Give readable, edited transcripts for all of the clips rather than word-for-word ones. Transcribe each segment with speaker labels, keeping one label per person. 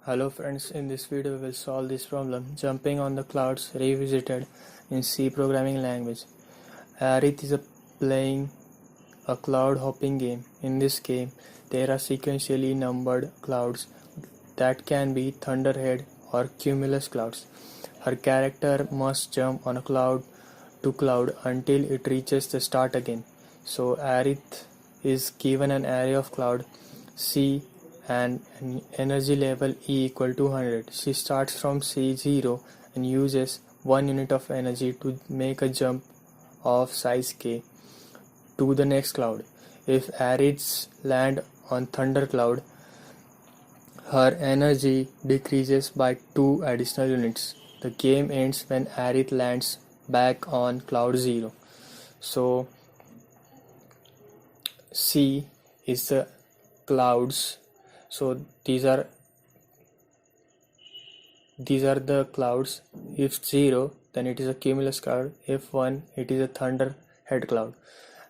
Speaker 1: Hello friends, in this video we will solve this problem, jumping on the clouds revisited in C programming language. Arith is playing a cloud hopping game. In this game, there are sequentially numbered clouds that can be thunderhead or cumulus clouds. Her character must jump on a cloud to cloud until it reaches the start again. So Arith is given an array of cloud C and an energy level E equal to 100. She starts from C0 and uses 1 unit of energy to make a jump of size K to the next cloud. If Ariths land on thunder cloud, her energy decreases by 2 additional units. The game ends when Arith lands back on cloud 0. So C is the clouds. So these are the clouds. If 0, then it is a cumulus cloud. If 1, it is a thunderhead cloud.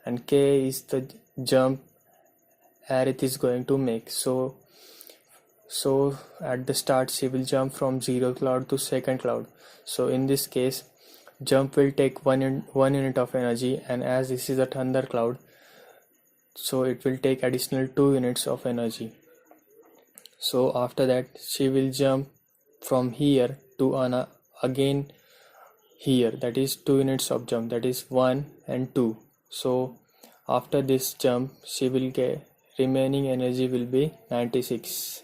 Speaker 1: And K is the jump Arith is going to make. So at the start she will jump from 0 cloud to second cloud. So in this case, jump will take 1 unit of energy, and as this is a thunder cloud, so it will take additional 2 units of energy. So after that she will jump from here to again here, that is 2 units of jump, that is 1 and 2. So after this jump she will get remaining energy will be 96.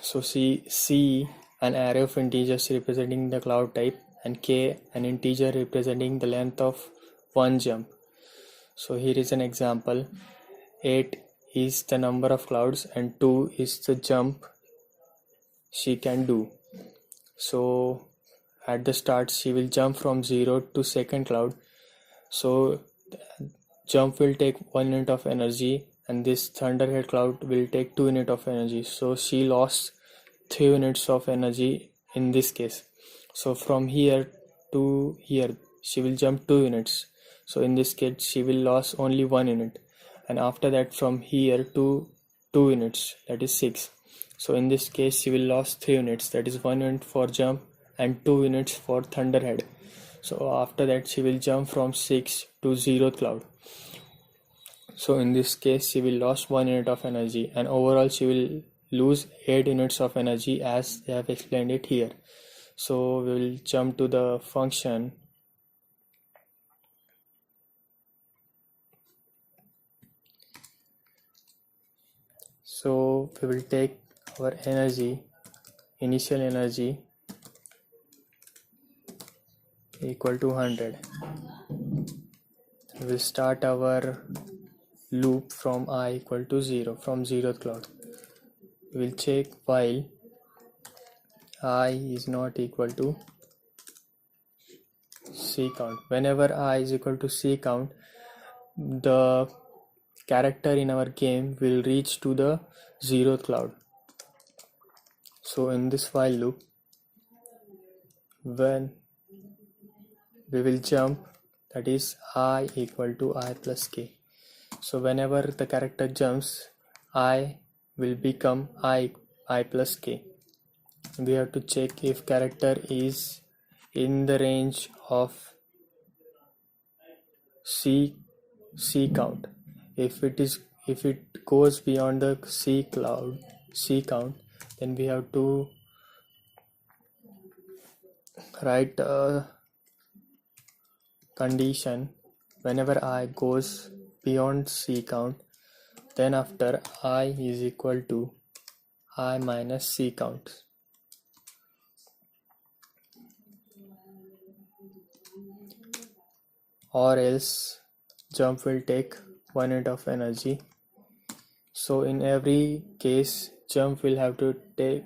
Speaker 1: So C an array of integers representing the cloud type, and K an integer representing the length of one jump. So here is an example. 8 is the number of clouds and 2 is the jump she can do. So at the start she will jump from 0 to second cloud. So jump will take 1 unit of energy, and this thunderhead cloud will take 2 units of energy. So she lost 3 units of energy in this case. So from here to here she will jump 2 units. So in this case she will lose only 1 unit, and after that from here to 2 units, that is 6. So in this case she will lose 3 units, that is 1 unit for jump and 2 units for thunderhead. So after that she will jump from 6 to 0th cloud. So in this case she will lose 1 unit of energy, and overall she will lose 8 units of energy as they have explained it here. So we will jump to the function. So we will take our initial energy equal to 100. We will start our loop from I equal to 0, from 0th cloud. We will check while I is not equal to C count. Whenever I is equal to C count, the character in our game will reach to the 0th cloud. So in this while loop, when we will jump, that is I equal to I plus K. So whenever the character jumps, I will become I plus K. We have to check if character is in the range of C count. If it goes beyond the C count, then we have to write a condition. Whenever I goes beyond C count, then after I is equal to I minus C count. Or else jump will take 1 unit of energy. So in every case jump will have to take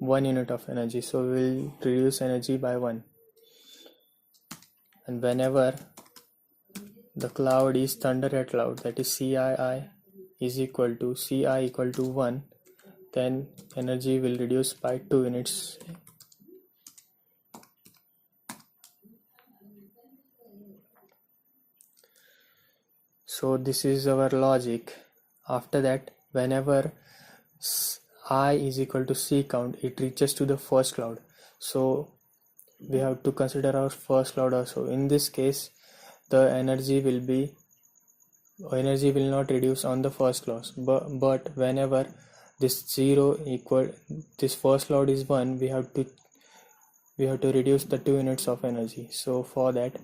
Speaker 1: 1 unit of energy, so we will reduce energy by 1. And whenever the cloud is thunderhead cloud, that is CII is equal to CI equal to 1, then energy will reduce by 2 units. So this is our logic. After that, whenever I is equal to C count, it reaches to the first cloud. So we have to consider our first cloud also. In this case, the energy will not reduce on the first cloud, but whenever this first cloud is 1, we have to reduce the 2 units of energy. So for that,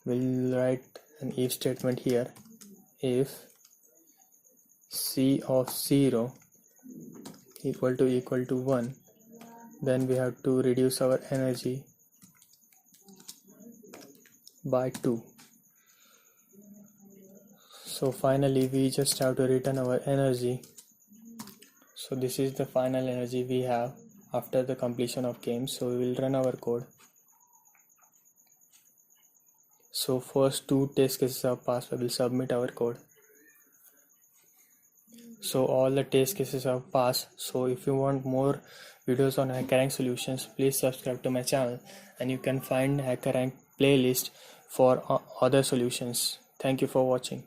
Speaker 1: we'll write an if statement here. If C of 0 equal to 1, then we have to reduce our energy by 2. So finally we just have to return our energy. So this is the final energy we have after the completion of game. So we will run our code. So first 2 test cases are passed. We will submit our code. So all the test cases have passed. So if you want more videos on HackerRank solutions, please subscribe to my channel, and you can find HackerRank playlist for other solutions. Thank you for watching.